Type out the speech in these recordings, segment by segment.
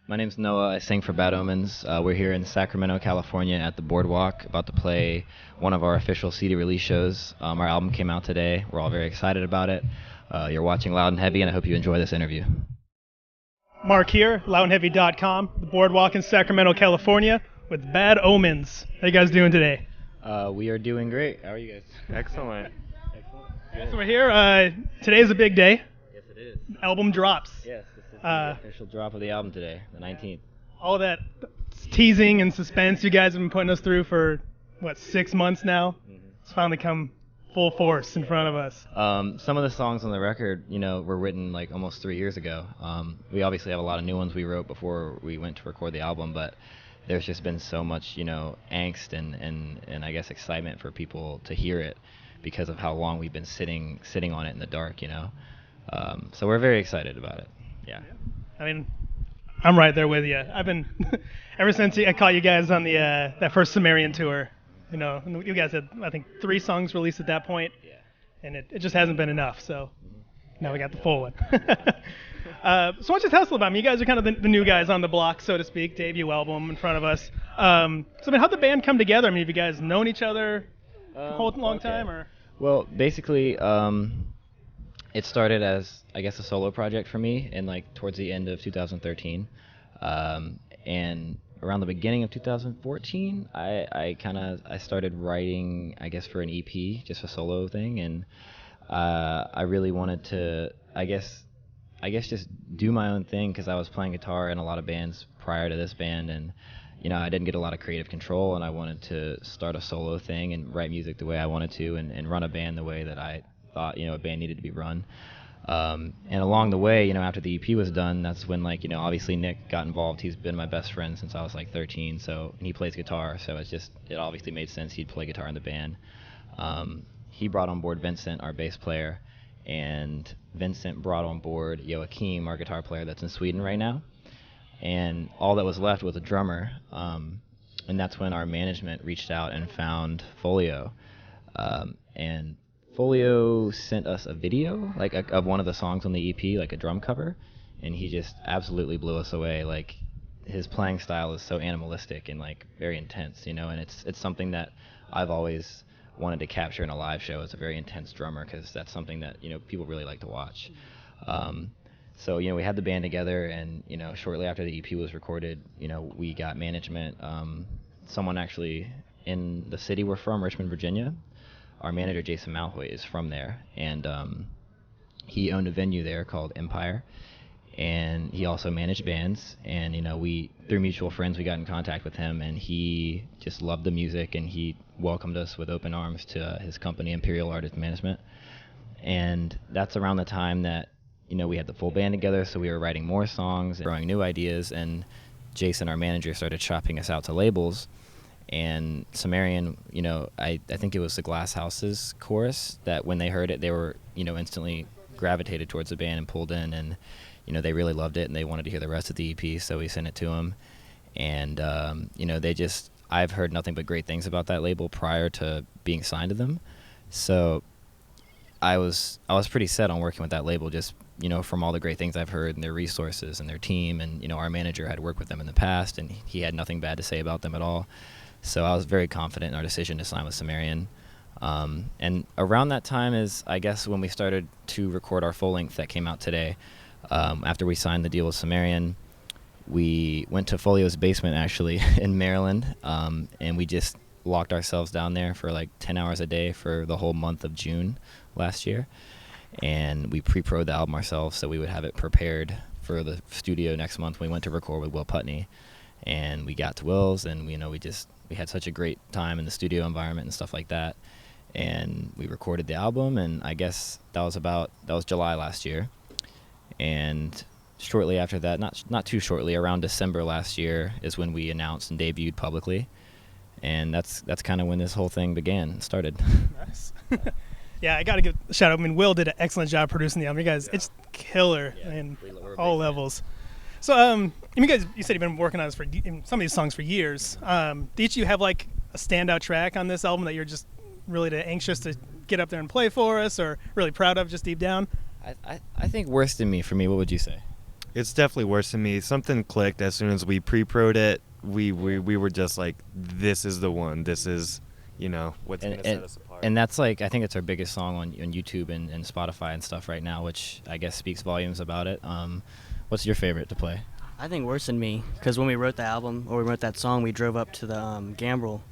My name's Noah. I sing for Bad Omens. We're here in Sacramento, California at the Boardwalk, about to play one of our official CD release shows. Our album came out today. We're all very excited about it. You're watching Loud and Heavy, and I hope you enjoy this interview. Mark here, loudandheavy.com, the Boardwalk in Sacramento, California, with Bad Omens. How you guys doing today? We are doing great. How are you guys? Excellent. So we're here. Today's a big day. Yes, it is. Album drops. Yes, this is the official drop of the album today, the 19th. All that teasing and suspense you guys have been putting us through for, 6 months now? It's finally come full force in front of us. Some of the songs on the record, were written like almost 3 years ago. We obviously have a lot of new ones we wrote before we went to record the album, but there's just been so much, angst and I guess excitement for people to hear it because of how long we've been sitting on it in the dark, So we're very excited about it. Yeah. I mean, I'm right there with you. I've been ever since I caught you guys on the that first Sumerian tour. And you guys had, I think, 3 songs released at that point, and it just hasn't been enough. So now we got the full one. So why don't you tell us a little about them? You guys are kind of the new guys on the block, so to speak. Debut album in front of us. So I mean, how'd the band come together? I mean, have you guys known each other a whole long time, or? Well, basically, it started as, I guess, a solo project for me in towards the end of 2013, and around the beginning of 2014, I started writing, I guess, for an EP, just a solo thing, and I really wanted to, I guess just do my own thing because I was playing guitar in a lot of bands prior to this band, and I didn't get a lot of creative control, and I wanted to start a solo thing and write music the way I wanted to, and run a band the way that I thought a band needed to be run. And along the way, after the EP was done, that's when obviously Nick got involved. He's been my best friend since I was 13, and he plays guitar, so it obviously made sense he'd play guitar in the band. He brought on board Vincent, our bass player, and Vincent brought on board Joachim, our guitar player that's in Sweden right now. And all that was left was a drummer, and that's when our management reached out and found Folio. And Folio sent us a video of one of the songs on the EP, like a drum cover, and he just absolutely blew us away. His playing style is so animalistic and very intense, and it's something that I've always wanted to capture in a live show as a very intense drummer, because that's something that people really like to watch. So we had the band together, and shortly after the EP was recorded, we got management. Someone actually in the city we're from, Richmond, Virginia. Our manager, Jason Malhoy, is from there, and he owned a venue there called Empire, and he also managed bands, and we, through mutual friends, we got in contact with him, and he just loved the music, and he welcomed us with open arms to his company, Imperial Artist Management. And that's around the time that we had the full band together, so we were writing more songs and throwing new ideas, and Jason, our manager, started shopping us out to labels. And Sumerian, I think it was the Glass Houses chorus that when they heard it, they were, instantly gravitated towards the band and pulled in, and, they really loved it, and they wanted to hear the rest of the EP, so we sent it to them. And, I've heard nothing but great things about that label prior to being signed to them. So I was pretty set on working with that label, just, from all the great things I've heard and their resources and their team, and, our manager had worked with them in the past, and he had nothing bad to say about them at all. So I was very confident in our decision to sign with Sumerian. And around that time is, I guess, when we started to record our full length that came out today. After we signed the deal with Sumerian, we went to Folio's basement, actually, in Maryland, and we just locked ourselves down there for 10 hours a day for the whole month of June last year. And we pre-pro'd the album ourselves, so we would have it prepared for the studio next month. We went to record with Will Putney, and we got to Will's, and we had such a great time in the studio environment and stuff like that. And we recorded the album, and I guess that was July last year. And shortly after that, not too shortly, around December last year is when we announced and debuted publicly. And that's kind of when this whole thing started. Nice. Yeah, I got to give a shout out. I mean, Will did an excellent job producing the album. You guys, it's killer in all levels. So, you guys, you said you've been working on this in some of these songs for years. Do each of you have a standout track on this album that you're just really anxious to get up there and play for us, or really proud of just deep down? I think Worse Than Me, for me, what would you say? It's definitely worse than me. Something clicked as soon as we pre-pro'd it. We were just like, this is the one. This is, what's going to set us apart. And that's like, I think it's our biggest song on YouTube and Spotify and stuff right now, which I guess speaks volumes about it. What's your favorite to play? I think Worse Than Me, because when we wrote the album, or we wrote that song, we drove up to the Gambrel.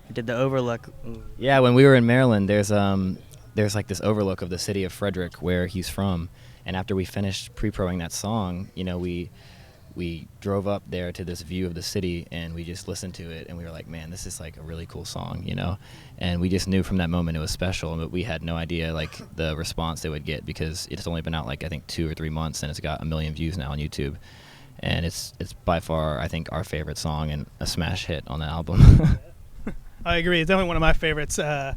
We did the overlook. Yeah, when we were in Maryland, there's like this overlook of the city of Frederick where he's from. And after we finished pre-proing that song, we drove up there to this view of the city, and we just listened to it, and we were like, man, this is like a really cool song, And we just knew from that moment it was special, but we had no idea like the response they would get, because it's only been out like I think 2 or 3 months, and it's got 1 million views now on YouTube. And it's by far, I think, our favorite song and a smash hit on the album. I agree. It's definitely one of my favorites. I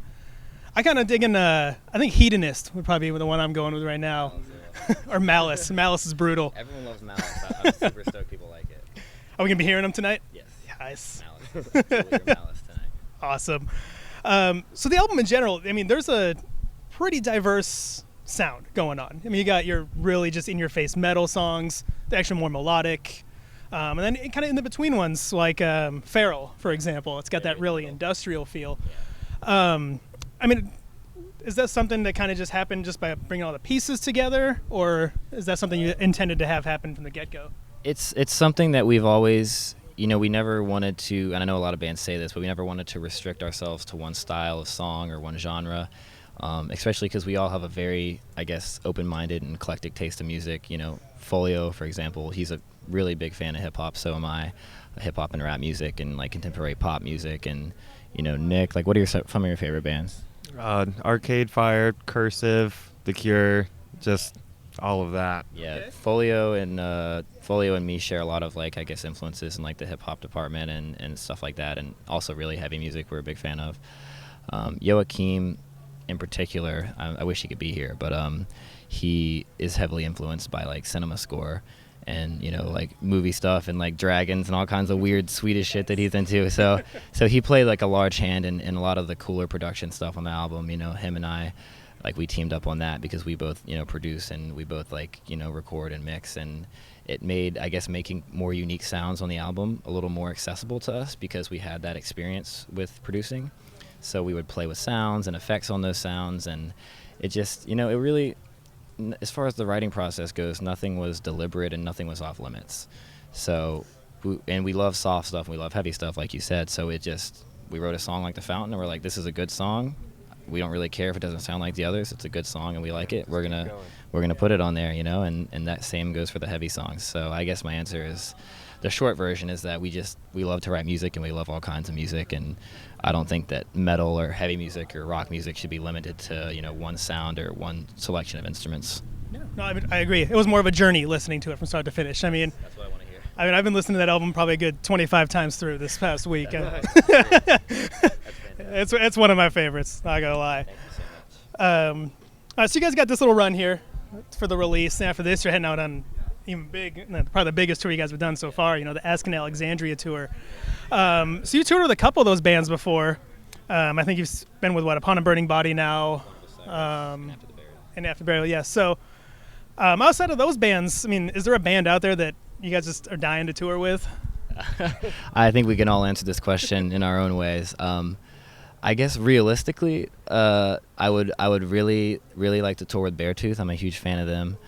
kind of dig in, I think Hedonist would probably be the one I'm going with right now. Or Malice. Malice is brutal. Everyone loves Malice. I'm super stoked people like it. Are we going to be hearing them tonight? Yes. Nice. Malice. We'll hear Malice tonight. Awesome. So the album in general, I mean, there's a pretty diverse sound going on. I mean, you got your really just in-your-face metal songs, they're actually more melodic. And then kind of in the between ones, like Feral, for example. It's got that really industrial feel. I mean, is that something that kind of just happened just by bringing all the pieces together, or is that something you intended to have happen from the get-go? It's something that we've always, we never wanted to, and I know a lot of bands say this, but we never wanted to restrict ourselves to one style of song or one genre, especially because we all have a very, I guess, open-minded and eclectic taste of music. Folio, for example, he's a really big fan of hip-hop, so am I, hip-hop and rap music and like contemporary pop music. And, Nick, like, what are some of your favorite bands? Arcade Fire, Cursive, The Cure, just all of that. Yeah, okay. Folio and me share a lot of, like, I guess, influences in like the hip hop department and stuff like that, and also really heavy music we're a big fan of. Joachim in particular, I wish he could be here, but he is heavily influenced by like cinema score and like movie stuff and like dragons and all kinds of weird Swedish shit that he's into. So he played like a large hand in a lot of the cooler production stuff on the album. Him and I, like, we teamed up on that because we both produce and we both like record and mix, and it made, I guess, making more unique sounds on the album a little more accessible to us because we had that experience with producing. So we would play with sounds and effects on those sounds, and it just, it really, as far as the writing process goes, nothing was deliberate and nothing was off limits. So, we love soft stuff and we love heavy stuff, like you said. So we wrote a song like The Fountain, and we're like, this is a good song. We don't really care if it doesn't sound like the others. It's a good song and we like it. We're gonna put it on there, and that same goes for the heavy songs. So I guess my answer is, the short version is that we love to write music and we love all kinds of music, and I don't think that metal or heavy music or rock music should be limited to one sound or one selection of instruments. Yeah, no, I agree. It was more of a journey listening to it from start to finish. I mean, that's what I want to hear. I mean, I've been listening to that album probably a good 25 times through this past week. It's one of my favorites, not gonna lie. Thank you so much. All right, so you guys got this little run here for the release, and after this you're heading out on even probably the biggest tour you guys have done so far, the Ask in Alexandria tour. So you toured with a couple of those bands before. I think you've been with Upon a Burning Body now, and After the Burial, yes. So outside of those bands, I mean, is there a band out there that you guys just are dying to tour with? I think we can all answer this question in our own ways. I guess realistically, I would really like to tour with Beartooth. I'm a huge fan of them.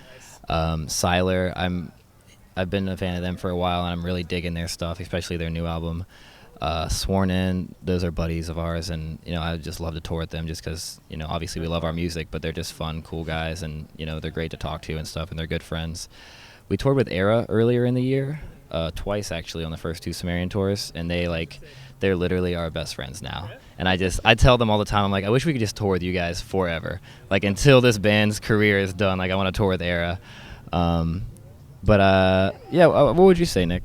Siler, I've been a fan of them for a while, and I'm really digging their stuff, especially their new album. Sworn In, those are buddies of ours, and I would just love to tour with them just because obviously we love our music, but they're just fun, cool guys, and they're great to talk to and stuff, and they're good friends. We toured with Era earlier in the year, twice actually on the first 2 Sumerian tours, and they're literally our best friends now. And I tell them all the time, I'm like, I wish we could just tour with you guys forever, like until this band's career is done. Like, I want to tour with Era. Yeah, what would you say, Nick?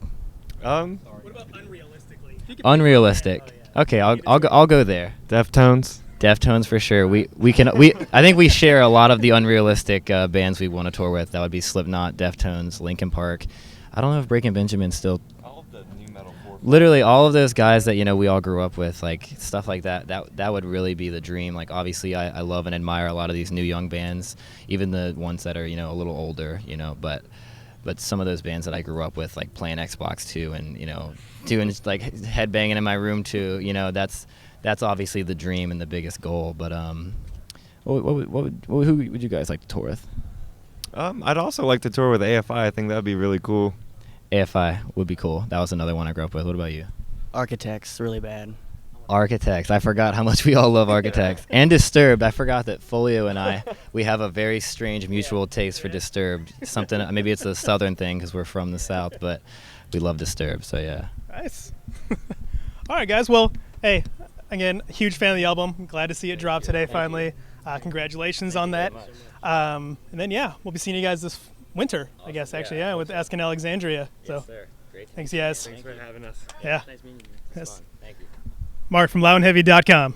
What about unrealistically? Unrealistic. Okay, I'll go there. Deftones for sure. I think we share a lot of the unrealistic bands we want to tour with. That would be Slipknot, Deftones, Linkin Park. I don't know if Breaking Benjamin's still. All of the new metal. Literally all of those guys that we all grew up with, like stuff like that. That would really be the dream. Like, obviously, I love and admire a lot of these new young bands, even the ones that are a little older. But But some of those bands that I grew up with, like playing Xbox too, and doing just like headbanging in my room too, that's obviously the dream and the biggest goal. But who would you guys like to tour with? I'd also like to tour with AFI. I think that'd be really cool. AFI would be cool. That was another one I grew up with. What about you? Architects, really bad. Architects. I forgot how much we all love Architects. And Disturbed. I forgot that Folio and we have a very strange mutual taste for Disturbed. Something, maybe it's a Southern thing because we're from the South, but we love Disturbed, so yeah. Nice. All right, guys. Well, hey, again, huge fan of the album. I'm glad to see it drop today finally. Congratulations on that. And then, yeah, we'll be seeing you guys this winter, I guess, actually, yeah, with Asking Alexandria. So, Yes, sir. Great. Thanks, guys. Thanks for having us. Yeah. Nice meeting you. Yes. Fun. Thank you. Mark from loudandheavy.com.